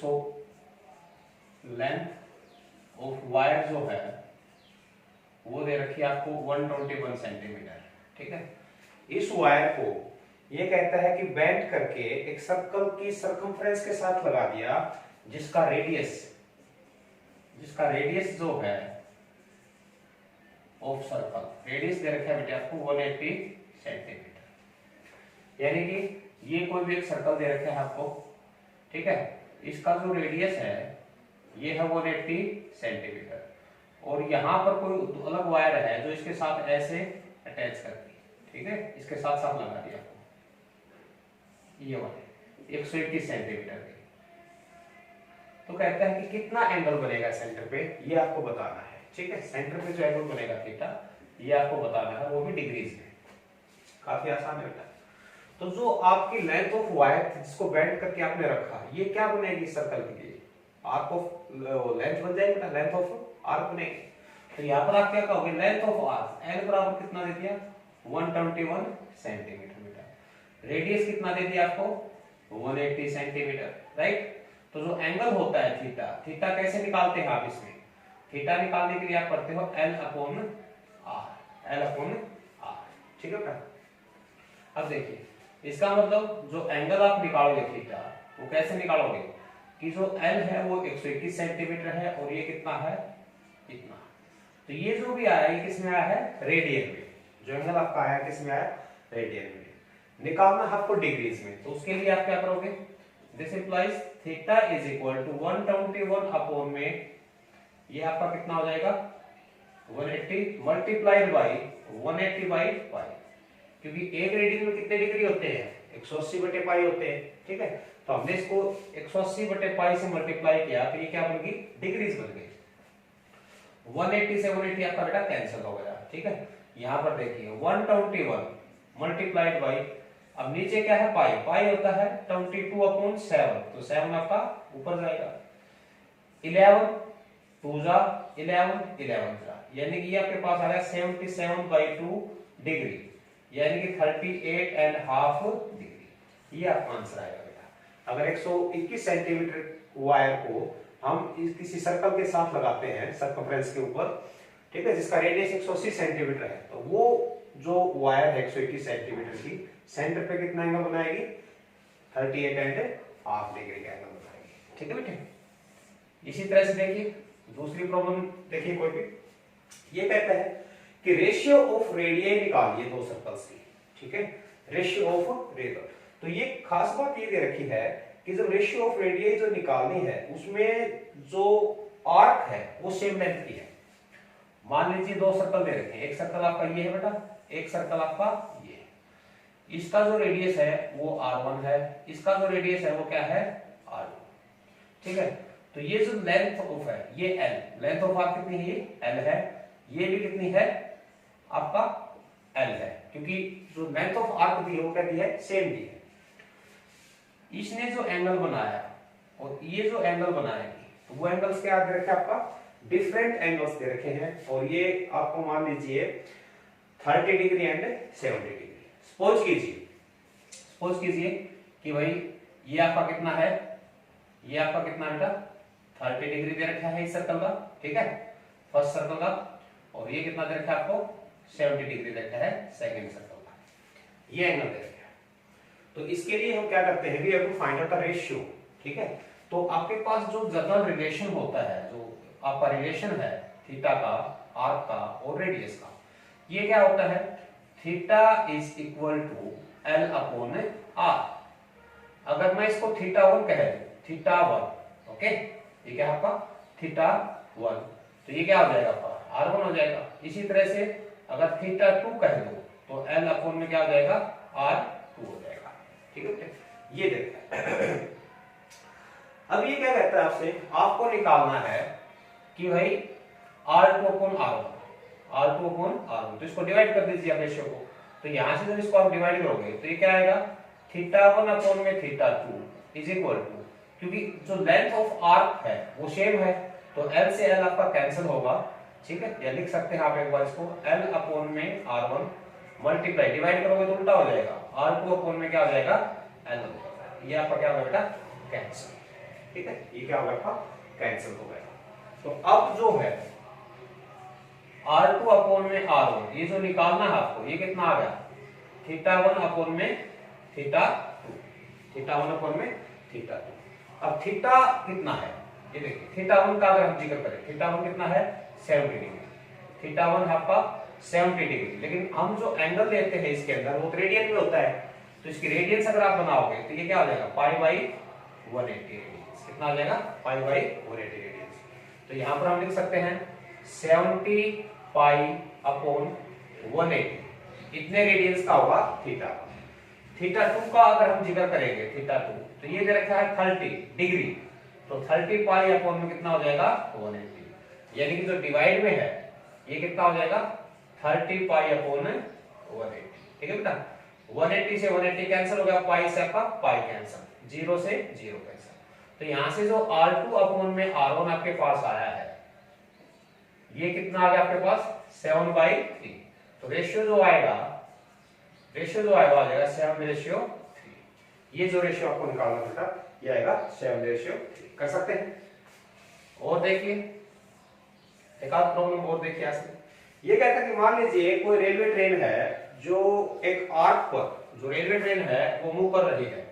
So length of wire जो है वो दे रखी है आपको 121 सेंटीमीटर, ठीक है। इस वायर को ये कहता है कि बेंड करके एक सर्कल की सरकमफ्रेंस के साथ लगा दिया, जिसका रेडियस जो है ऑफ सर्कल, रेडियस दे रखा है बेटे आपको 180 सेंटीमीटर। यानी कि ये कोई भी एक सर्कल दे रखा है आपको, ठीक है। इसका जो रेडियस है ये है 180 सेंटीमीटर, और यहां पर कोई अलग वायर है जो इसके साथ ऐसे अटैच करती है, ठीक है। इसके साथ साथ लगा दिया आपको ये वाले 180 सेंटीमीटर के। तो कहता है कि कितना एंगल बनेगा सेंटर पे, ये आपको बताना है, ठीक है। सेंटर पे जो एंगल बनेगा थीटा, ये आपको बताना है, वो भी डिग्रीज में। काफी आसान है बेटा। तो जो आपकी लेंथ ऑफ वायर जिसको बेंड करके आपने रखा, ये क्या बनेगी सर्कल के लिए, आर्क ऑफ लेंथ बन जाएगी बेटा, लेंथ ऑफ आर्क बनेगी। तो यहाँ पर आप क्या कहोगे, लेंथ ऑफ आर्क एल बराबर कितना दे दिया 121 सेंटीमीटर बेटा। रेडियस कितना दे दिया आपको 180 सेंटीमीटर, राइट। तो जो एंगल होता है थीटा, थीटा कैसे निकालते हैं आप, इसमें थीटा निकालने के लिए आप करते हो L अपॉन आर, ठीक है बेटा। अब देखिए इसका मतलब जो एंगल आप निकालोगे थीटा, वो कैसे निकालोगे कि जो L है वो 121 सेंटीमीटर है और ये कितना है इतना। तो ये जो भी आया ये किसमें आया है, रेडियन में। जो एंगल आपका आया किसमें आया, रेडियन में। निकालना है आपको डिग्रीज में, तो उसके लिए आप क्या करोगे, this implies theta is equal to 121 upon में ये आपका कितना हो जाएगा 180 मल्टीप्लाइड बाई 180 बाई पाई, क्योंकि एक रेडियन में कितने डिग्री होते हैं 180 बटे पाई होते हैं, ठीक है। तो हमने इसको 180 बटे पाई से मल्टीप्लाई किया तो ये क्या बन गई, डिग्रीज बन गई। 180 से 180 आपका बेटा कैंसिल हो गया, ठीक है। यहां पर देखिए 121 मल्टीप्लाइड बाई, अब नीचे क्या है पाई, पाई होता है 22 अपॉन 7, तो 7 आपका ऊपर जाएगा। 11 2 जा 11 11 जा, यानी कि ये आपके पास आ रहा है 77/2 डिग्री, यानी कि 38.5 डिग्री। ये आपका आंसर आएगा बेटा। अगर 121 सेंटीमीटर वायर को हम किसी सर्कल के साथ लगाते हैं सर्कमफ्रेंस के ऊपर, ठीक है, जिसका रेडियस 180 सेंटीमीटर है, तो वो जो वायर है 121 सेंटीमीटर की, सेंटर पे कितना एंगल बनाएगी 38.5 डिग्री का एंगल बनाएगी, ठीक है बेटे। इसी तरह से देखिए दूसरी प्रॉब्लम देखिए कोई भी, ये कहता है कि रेशियो ऑफ रेडियस निकालिए दो सर्कल्स की, ठीक है, रेशियो ऑफ रेडियस। तो ये खास बात ये दे रखी है कि जब रेशियो ऑफ रेडियस जो निकालनी है उसमें जो आर्क है वो सेम लेंथ की है। मान लीजिए दो सर्कल दे रखे हैं, एक सर्कल आपका ये है बेटा, एक सर्कल आपका ये है। इसका जो रेडियस है वो r1 है, इसका जो रेडियस है वो क्या है r2, ठीक है। तो ये जो लेंथ ऑफ है ये l, लेंथ ऑफ आर्क कितनी है l है, ये भी कितनी है आपका l है, क्योंकि जो लेंथ ऑफ आर्क दी है वो क्या दी है सेम दी है। इसने जो एंगल बनाया और ये जो एंगल बनाएगी, तो वो एंगल्स क्या दे रखे आपका, डिफरेंट एंगल्स दे रखे हैं, और ये आपको मान लीजिए 30 डिग्री एंड 70 डिग्री। सपोज कीजिए कि भाई ये आपका कितना है, ये आपका कितना बेटा 30 डिग्री दे रखा है इस सर्कल का, ठीक है, फर्स्ट सर्कल का, और ये कितना दे रखा है आपको 70 डिग्री दे रखा है सेकंड सर्कल का, ये एंगल दे रखा है। तो इसके लिए हम क्या करते हैं, we have to find out the ratio, ठीक है। तो आपके पास जो जनरल रिलेशन होता है, जो आपका रिलेशन है थीटा का, आर्क का और रेडियस का, ये क्या होता है, theta is equal to L upon R. अगर मैं इसको थीटा 1 कह दूं, थीटा 1, ओके, ये क्या आपका थीटा 1, तो ये क्या हो जाएगा आपका r1 हो जाएगा। इसी तरह से अगर थीटा 2 कह दो तो एल अपॉन में क्या हो जाएगा r2 हो जाएगा, ठीक है। ये देखिए अब ये क्या कहता है आपसे, आपको निकालना है कि भाई r2 अपॉन r1, तो इसको डिवाइड कर दीजिए रेशियो को। तो यहां से जब इसको आप डिवाइड करोगे तो ये क्या आएगा, थीटा 1 अपॉन में थीटा 2 इज इक्वल टू, क्योंकि जो लेंथ ऑफ आर्क है वो सेम है, तो l से l आपका कैंसिल होगा, ठीक है। या लिख सकते हैं आप एक बार इसको, l अपॉन में r1 मल्टीप्लाई, डिवाइड करोगे तो उल्टा हो जाएगा, r2 अपॉन में क्या हो जाएगा l हो जाएगा, ये आपका क्या होगा बेटा कैंसिल, ठीक है, ये क्या होगा आपका कैंसिल हो गया। तो अब जो है R2 अपॉन में R1, ये जो निकालना है आपको, ये कितना आ गया θ1 अपॉन में θ2, θ1 अपॉन में θ2। अब थीटा कितना है ये देखिए, θ1 का अगर हम जिक्र करें, θ1 कितना है 70 डिग्री, θ1 आपका 70 डिग्री, लेकिन हम जो एंगल लेते हैं इसके अंदर वो रेडियन में होता है, तो इसकी रेडियंस अगर आप बनाओगे तो ये क्या हो जाएगा पाई बाई 180 रेडियंस। कितना आ जाएगा पाई बाई 180 रेडियंस। तो यहां पर हम लिख सकते हैं 70 पाई अपॉन 180, इतने रेडियंस का होगा थीटा। θ2 का अगर हम जिक्र करेंगे, θ2 तो ये दे रखा है 30 डिग्री, तो 30 पाई अपॉन में कितना हो जाएगा 180, यानी कि जो डिवाइड में है ये कितना हो जाएगा 30 पाई अपॉन 180। ठीक है बेटा, 180 से 180 कैंसिल हो गया, पाई से आपका पाई कैंसिल, 0 से 0 कैंसिल। तो यहां से जो R2 अपॉन में R1 आपके पास आया है, ये कितना आ गया आपके पास 7/3। तो रेशियो जो आएगा आ जाएगा 7/3। ये जो रेशियो आपको निकालना बेटा ये आएगा 7/3। कर सकते हैं। और देखिए एक आध प्रॉब्लम और देखिए ऐसे, ये कहता है कि मान लीजिए कोई रेलवे ट्रेन है जो एक आर्क पर, जो रेलवे ट्रेन है वो मूव कर रही है,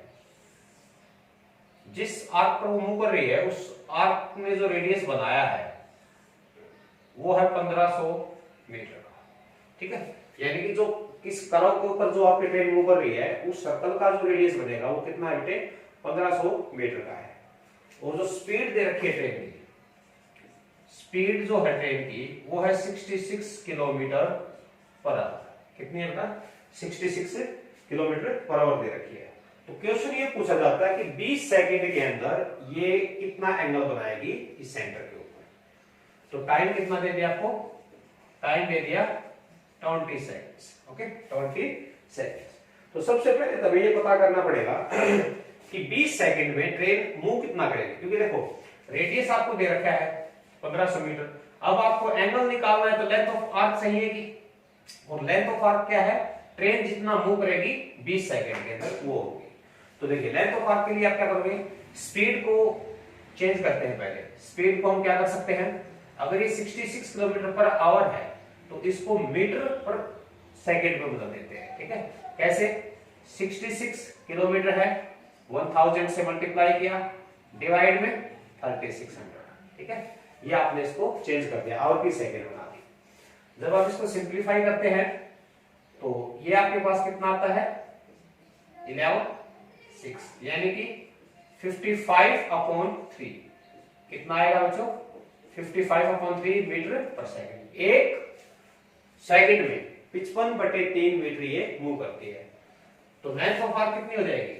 जिस आर्क पर वो मूव कर रही है उस आर्क में जो रेडियस बनाया है वो है 1500 मीटर का। ठीक है, यानी कि जो किस कर्व के ऊपर जो आपकी ट्रेन मूव कर रही है उस सर्कल का जो रेडियस बनेगा वो कितना है बेटे 1500 मीटर का है। और जो स्पीड दे रखी है ट्रेन की, स्पीड जो है ट्रेन की वो है 66 किलोमीटर पर आवर। कितनी है बेटा 66 किलोमीटर पर आवर दे रखी है। तो क्वेश्चन ये पूछा जाता है कि 20 सेकंड के अंदर ये कितना एंगल बनाएगी इस सेंटर के ऊपर। तो टाइम कितना दे दिया आपको, टाइम दे दिया 20 सेकंड्स। Okay 20 seconds. तो सबसे पहले तभी ये पता करना पड़ेगा कि 20 सेकंड में ट्रेन मूव कितना करेगी, क्योंकि देखो रेडियस आपको दे रखा है 1500 मीटर। अब आपको एंगल निकालना है तो लेंथ ऑफ आर्क चाहिएगी, और लेंथ ऑफ आर्क क्या है, ट्रेन जितना मूव करेगी 20 सेकंड के अंदर वो होगी। तो देखिए लेंथ ऑफ आर्क के लिए आप क्या करोगे, स्पीड को चेंज करते हैं। पहले स्पीड को हम क्या कर सकते हैं, अगर ये 66 किलोमीटर पर आवर है तो इसको मीटर पर सेकंड में बदल देते हैं। ठीक है, कैसे, 66 किलोमीटर है 1000 से मल्टीप्लाई किया, डिवाइड में 3600। ठीक है, ये आपने इसको चेंज कर दिया, आवर की सेकंड बना दी। जब आप इसको सिंप्लीफाई करते हैं तो ये आपके पास कितना आता है 11/6, यानी कि 55/3। कितना आएगा बच्चों 55/3 मीटर पर सेकंड। एक सेकंड में 55/3 मीटर ये मूव करती है। तो लेंथ ऑफ आर्क कितनी हो जाएगी,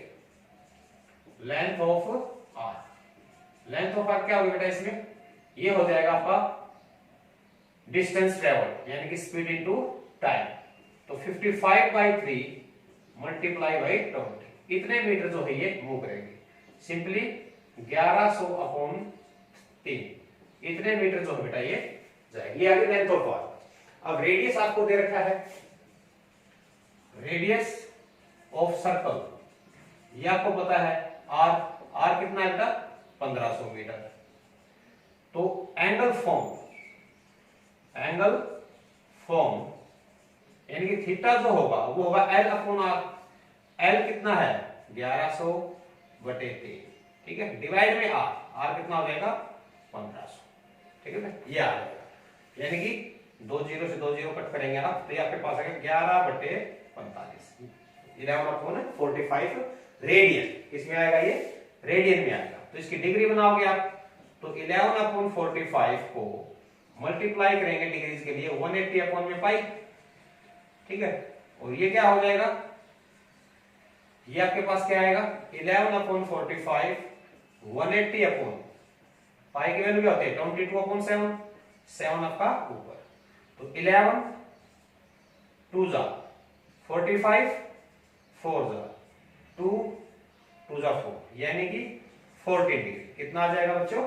length of arc, length of arc क्या होगी बेटा इसमें, ये हो जाएगा आपका डिस्टेंस ट्रेवल यानी कि स्पीड इनटू टाइम। तो 55/3 मल्टीप्लाई बाई 20, इतने मीटर जो है ये मूव करेंगे। सिंपली 1100/3 इतने मीटर जो है बेटा ये जाएगी। ये आगे लेंथ ऑफ आर्क। अब रेडियस आपको दे रखा है, रेडियस ऑफ सर्कल ये आपको पता है आर, आर कितना है बेटा 1500 मीटर। तो एंगल फॉर्म यानी कि थीटा जो होगा वो होगा L/R। L कितना है 1100/3। ठीक है, डिवाइड में R, R कितना हो जाएगा 1500। ठीक है, ये आ जाएगा, यानी कि 2 0 से 2 0 कट करेंगे आप तो ये आपके पास आएगा 11/45, 11/45 रेडियन। किसमें आएगा ये रेडियन में आएगा। तो इसकी डिग्री बनाओगे आप तो 11/45 को मल्टीप्लाई करेंगे डिग्रीज के लिए 180/पाई। ठीक है, और ये क्या हो जाएगा, ये आपके पास क्या आएगा 11/45 180/पाई की वैल्यू क्या होती है 22/7, 7 आपका ऊपर। तो 11 2 जा 45 4 जा 2 2 जा 4, यानी कि 14 डिग्री। कितना आ जाएगा बच्चों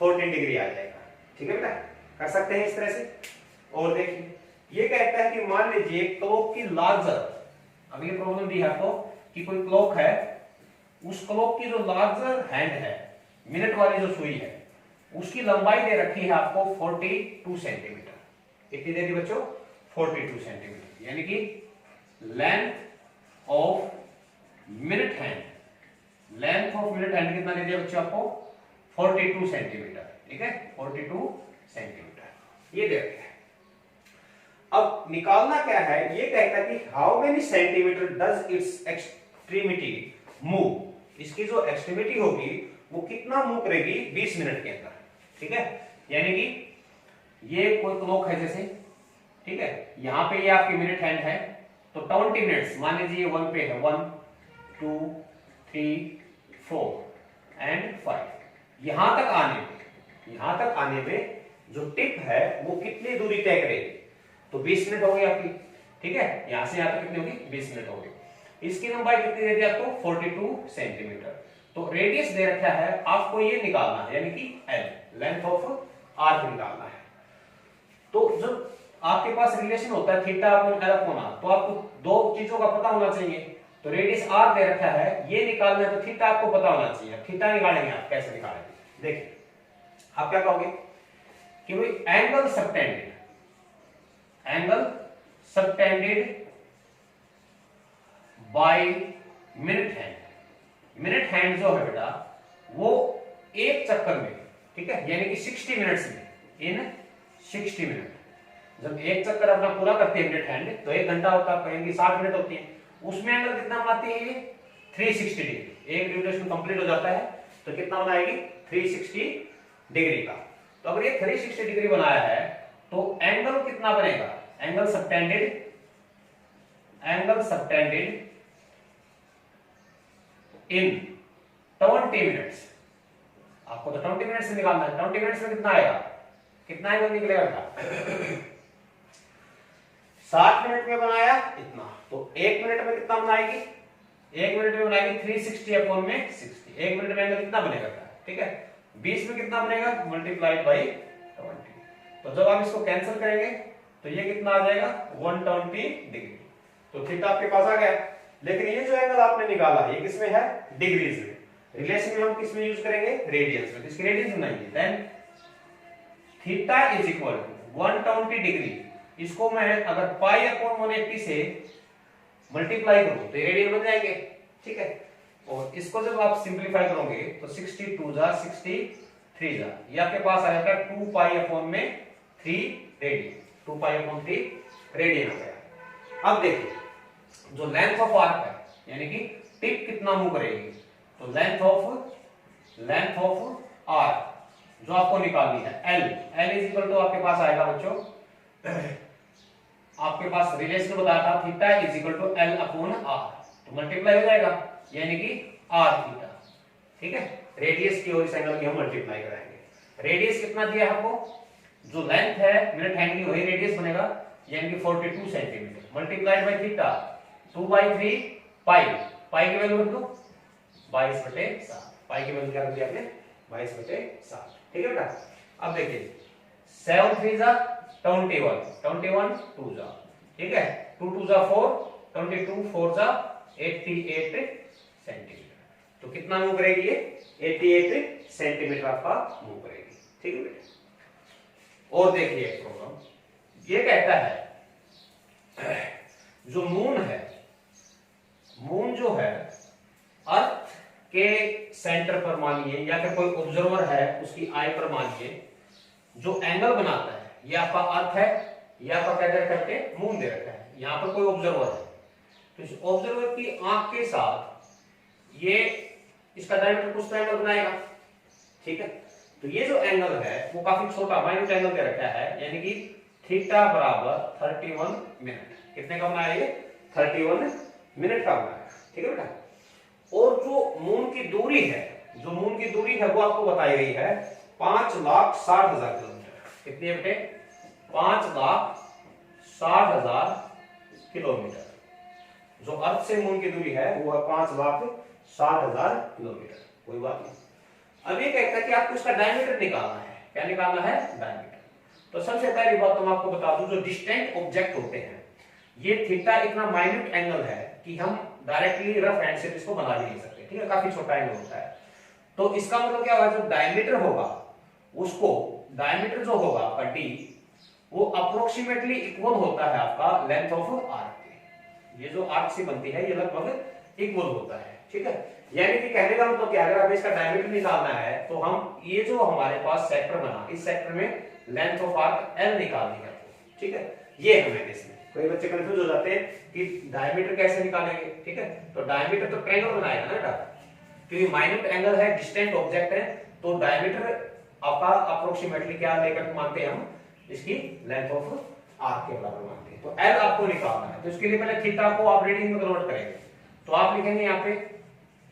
14 डिग्री आ जाएगा। ठीक है बेटा, कर सकते हैं इस तरह से। और देखिए ये कहता है कि मान लीजिए क्लॉक की लार्जर, अब ये प्रॉब्लम दी है आपको कि कोई क्लॉक है, उस क्लॉक की जो लार्जर हैंड है मिनट वाली जो सुई है उसकी लंबाई दे रखी है आपको 42 सेंटीमीटर। कितनी दे दी बच्चों? 42 सेंटीमीटर, यानी कि length of minute hand, length of minute hand कितना दे दिया बच्चों आपको? 42 सेंटीमीटर। ठीक है, 42 सेंटीमीटर ये दे रखा है। अब निकालना क्या है, ये कहता है कि how many centimetre does it's extremity move, इसकी जो एक्सट्रीमिटी होगी वो कितना मूव करेगी 20 मिनट के अंदर। ठीक है, यानी कि ये कोई क्लॉक है जैसे, ठीक है, यहां पे ये आपकी मिनट हैंड है, तो 20 मिनट्स मान लीजिए 1 पे है, 1 2 3 4 एंड 5। यहां तक आने में जो टिप है वो कितनी दूरी तय करेगी? तो 20 मिनट हो गई आपकी। ठीक है, यहां से यहां तक कितनी होगी? 20 मिनट हो गई। इसकी लंबाई कितनी दे दी आपको? 42 सेंटीमीटर। तो रेडियस दे रखा है, आपको ये निकालना है, यानी कि एल, लेंथ ऑफ आर्क निकालना है। तो जब आपके पास रिलेशन होता है theta upon L upon R, तो आपको दो चीजों का पता होना चाहिए। तो रेडियस आर दे रखा है, ये निकालना है, तो थीटा आपको पता होना चाहिए। थीटा निकालेंगे आप, कैसे निकालेंगे देखिए। आप क्या कहोगे कि भाई angle subtended by minute hand. Minute hand जो है बेटा वो एक चक्कर में, ठीक है, यानी कि 60 मिनट्स में, इन 60 मिनट, जब एक चक्कर अपना पूरा करती है मिनट हैंड, तो 1 घंटा होता है, कहेंगे 60 मिनट होती है, उसमें एंगल कितना बनाती है ये? 360 डिग्री। एक ड्यूरेशन कंप्लीट हो जाता है तो कितना बनाएगी? 360 डिग्री का। तो अगर ये 360 डिग्री बनाया है तो एंगल कितना बनेगा? एंगल सबटेंडेड इन 20 मिनट्स। आपको तो 20 मिनट्स से निकालना है। 20 मिनट्स में कितना आएगा? कितना एंगल निकलेगा? 60 मिनट में बनाया इतना, तो 1 मिनट में कितना बनाएगी? 1 मिनट में बनाएगी 360 अपॉन में 60। 1 मिनट में एंगल कितना बनेगा? ठीक है, 20 में कितना बनेगा? Multiplied by 20। तो जब आप इसको कैंसिल करेंगे तो ये कितना आ जाएगा? 120 डिग्री। तो थीटा आपके पास आ गया। लेकिन ये जो एंगल आपने निकाला ये किसमें है? डिग्रीज में। रिलेशन में हम किसमें यूज करेंगे? रेडियंस में। इसकी रेडियंस बनाइए, then theta is equal to 120 degree. इसको मैं अगर पाई अपॉन 180 से मल्टीप्लाई करूं तो रेडियन बन जाएंगे। ठीक है, और इसको जब आप सिंपलीफाई करोगे तो 62 जा 63 जा, ये आपके पास आ जाएगा 2 पाई अपॉन में 3 रेडियन। 2 पाई अपॉन 3 रेडियन आ गया। अब देखिए जो लेंथ ऑफ आर्क है, यानी कि टिप कितना मूव करेगी, तो लेंथ ऑफ आर्क जो आपको निकालनी है एल इज इक्वल टू आपके पास आएगा बच्चों, आपके पास रिलेशन बताया था theta is equal to L upon R, तो मल्टीप्लाई हो जाएगा, यानी कि आर थीटा। ठीक है, रेडियस की और इस एंगल की हम मल्टीप्लाई कराएंगे। रेडियस कितना दिया आपको? जो लेंथ है मिनट हैंड की वही रेडियस बनेगा, यानी कि 42 सेंटीमीटर मल्टीप्लाइड बाय थीटा 2/3 पाई। पाई की वैल्यू रख दो 22/7। पाई की वैल्यू क्या कर दी आपने? 22/7। ठीक है बेटा। अब देखिए 7 3 जा 21, 21 2 जा, ठीक है, 2 2 जा 4, 22 4 जा 88 सेंटीमीटर। तो कितना मूव करेगी ये? 88 सेंटीमीटर आपका मूव करेगी। ठीक है बेटा। और देखिए एक प्रॉब्लम ये कहता है जो मून है, मून जो है अर्थ के सेंटर पर मानिए या फिर कोई ऑब्जर्वर है उसकी आई पर मानिए जो एंगल बनाता है, ये आपका अर्थ है, ये आपका क्या दे रखा है? मून दे रखा है। यहां पर कोई ऑब्जर्वर है, तो इस ऑब्जर्वर की आंख के साथ ये इसका डायमीटर कुछ एंगल बनाएगा। ठीक है, तो ये जो एंगल है वो काफी छोटा माइन्यूट एंगल दे रखा है, यानी कि थीटा बराबर 31 मिनट। कितने का बनाया ये? 31 मिनट का बनाया। ठीक है बेटा। और जो मून की दूरी है, जो मून की दूरी है वो आपको बताई गई है 5,60,000 किलोमीटर। कितनी है बेटे? 5,60,000 किलोमीटर। जो अर्थ से मून की दूरी है वो है 5,60,000 किलोमीटर। कोई बात नहीं। अब ये कहता है कि आपको इसका डायमीटर निकालना है। क्या निकालना है? डायमीटर। तो सबसे पहली बात तो मैं आपको बता दूं, जो डिस्टेंट ऑब्जेक्ट होते हैं ये थीटा इतना माइन्यूट एंगल है कि हम डायरेक्टली रफ हैंड से इसको बना भी नहीं सकते। ठीक है, काफी छोटा एंगल होता है। तो इसका मतलब क्या होगा, जो डायमीटर होगा उसको, डायमीटर जो होगा आपका डी, वो अप्रोक्सीमेटली इक्वल होता है आपका लेंथ ऑफ आर्क के। ये जो आर्क से बनती है ये लगभग इक्वल होता है, ठीक है। यानी कि कहने का मतलब क्या, अगर हमें इसका डायमीटर निकालना है तो हम ये जो हमारे पास सेक्टर बना, इस सेक्टर में लेंथ ऑफ आर्क एल निकालनी है, ठीक है। ये हमें इसमें कोई बच्चे कंफ्यूज हो जाते हैं कि डायमीटर कैसे निकालेंगे, ठीक है। तो डायमीटर तो ट्रायंगल बनाएगा ना बेटा, क्योंकि माइन्यूट एंगल है, डिस्टेंट ऑब्जेक्ट है, तो डायमीटर आपका अप्रोक्सीमेटली क्या लेकर मानते हैं हम, इसकी लेंथ ऑफ आर्क के बराबर मानते हैं। तो एल आपको निकालना है, तो इसके लिए पहले थीटा को आप रीडिंग में कन्वर्ट करेंगे। तो आप लिखेंगे यहाँ पे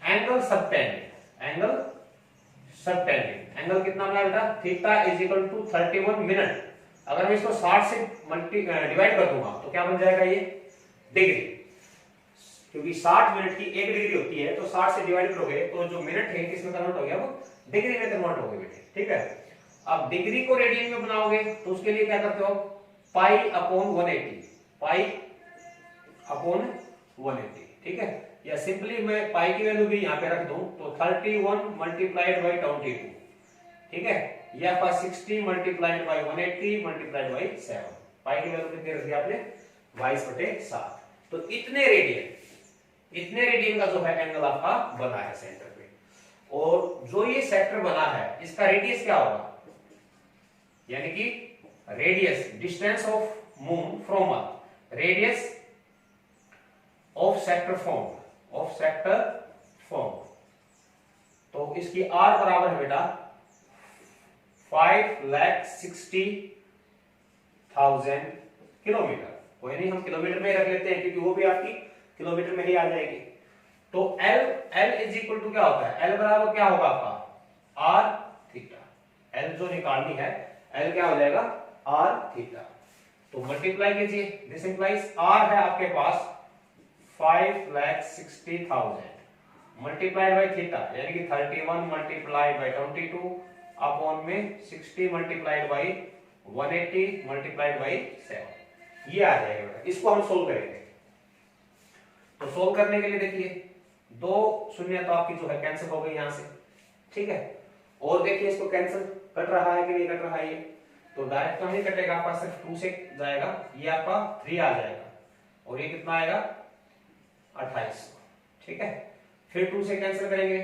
angle subtended, angle subtended, angle कितना मिला बेटा, theta is equal to 31 minute. अगर मैं इसको 60 से डिवाइड कर दूंगा तो क्या बन जाएगा, ये डिग्री, क्योंकि 60 मिनट की 1 डिग्री होती है, तो 60 से डिवाइड करोगे तो जो मिनट है किसमें कन्वर्ट हो गया, वो डिग्री में कन्वर्ट हो गए बेटे, ठीक है। अब डिग्री को रेडियन में बनाओगे तो उसके लिए क्या करते हो, पाई अपॉन 180, पाई अपॉन 180, ठीक है। या सिंपली मैं पाई की वैल्यू भी यहाँ पे रख दूं तो 31 मल्टीप्लाइड बाई 22, ठीक है। या 60 मल्टीप्लाइड बाई 180 मल्टीप्लाइड बाई 7, पाई की वैल्यू कितनी रख दी आपने, 22/7। तो इतने रेडियन का जो है एंगल आपका बना है सेंटर पे। और जो ये सेक्टर बना है इसका रेडियस क्या होगा, यानी कि radius, distance of moon from earth, radius of sector form, of sector form. तो इसकी आर बराबर है बेटा 5,60,000 किलोमीटर। कोई नहीं, हम किलोमीटर में रख लेते हैं क्योंकि वो भी आपकी किलोमीटर में ही आ जाएगी। तो L इज इक्वल टू क्या होता है, L बराबर क्या होगा आपका आर थीटा। L जो निकालनी है, L क्या हो जाएगा, आर थीटा। तो मल्टीप्लाई कीजिए, दिस इंप्लाइज आर है आपके पास 5,60,000 मल्टीप्लाइड बाई थीटा, यानी कि 31 मल्टीप्लाइड बाई 22 अपॉन में 60 मल्टीप्लाइड बाई 180 मल्टीप्लाइड बाई 7, ये आ जाएगा। इसको हम सोल्व करेंगे। तो सोल्व करने के लिए देखिए, दो शून्य तो आपकी जो है कैंसिल हो गई यहां से, ठीक है। और देखिए इसको कैंसिल कट रहा है कि नहीं कट रहा है, ये तो डायरेक्ट तो नहीं कटेगा, आपका सिर्फ 2 से जाएगा, ये आपका 3 आ जाएगा, और ये कितना आएगा 2800, ठीक है। फिर 2 से कैंसिल करेंगे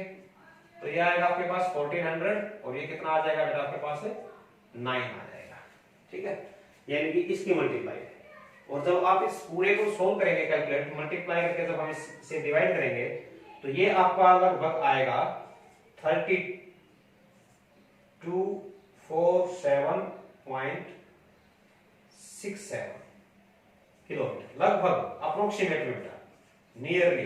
तो ये आएगा आपके पास 1400, और ये कितना आ जाएगा बेटा आपके पास 9 आ जाएगा, ठीक है। यानी कि इसकी मल्टीप्लाई है। और जब आप इस पूरे को सोल्व करेंगे, कैलकुलेट मल्टीप्लाई करके जब हम इससे डिवाइड करेंगे तो ये आपका लगभग आएगा 3247.67 किलोमीटर, लगभग अप्रोक्सीमेट मीटर, नियरली